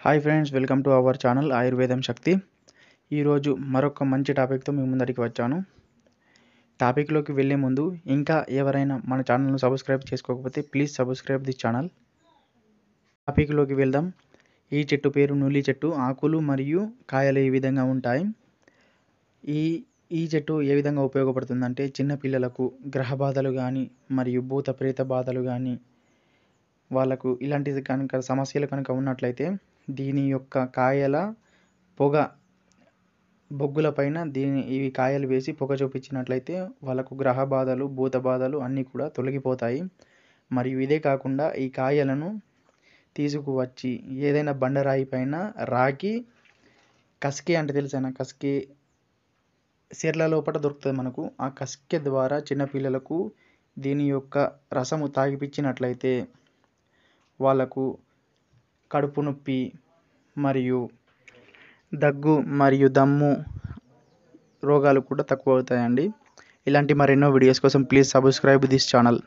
Hi friends, welcome to our channel ఆయుర్వేదం శక్తి. ఈరోజు మరొక మంచి టాపిక్తో మీ ముందరికి వచ్చాను. టాపిక్లోకి వెళ్ళే ముందు ఇంకా ఎవరైనా మన ఛానల్ను సబ్స్క్రైబ్ చేసుకోకపోతే ప్లీజ్ సబ్స్క్రైబ్ ది ఛానల్. టాపిక్లోకి వెళ్దాం. ఈ చెట్టు పేరు నులి చెట్టు. ఆకులు మరియు కాయలు ఈ విధంగా ఉంటాయి. ఈ చెట్టు ఏ విధంగా ఉపయోగపడుతుందంటే చిన్నపిల్లలకు గ్రహ బాధలు కానీ మరియు భూత ప్రేత బాధలు కానీ వాళ్ళకు ఇలాంటిది కనుక సమస్యలు కనుక ఉన్నట్లయితే దీని యొక్క కాయల పొగ బొగ్గుల పైన ఇవి కాయలు వేసి పొగ చూపించినట్లయితే వాళ్ళకు గ్రహ బాధలు భూత బాధలు అన్నీ కూడా తొలగిపోతాయి. మరియు ఇదే కాకుండా ఈ కాయలను తీసుకువచ్చి ఏదైనా బండరాయి పైన రాకి కస్కే అంటే తెలుసా, కస్కే సిర్ల లోపల దొరుకుతుంది మనకు. ఆ కస్కే ద్వారా చిన్నపిల్లలకు దీని యొక్క రసము తాగిపించినట్లయితే వాళ్ళకు కడుపు నొప్పి మరియు దగ్గు మరియు దమ్ము రోగాలు కూడా తక్కువ అవుతాయండి. ఇలాంటి మరెన్నో వీడియోస్ కోసం ప్లీజ్ సబ్స్క్రైబ్ దిస్ ఛానల్.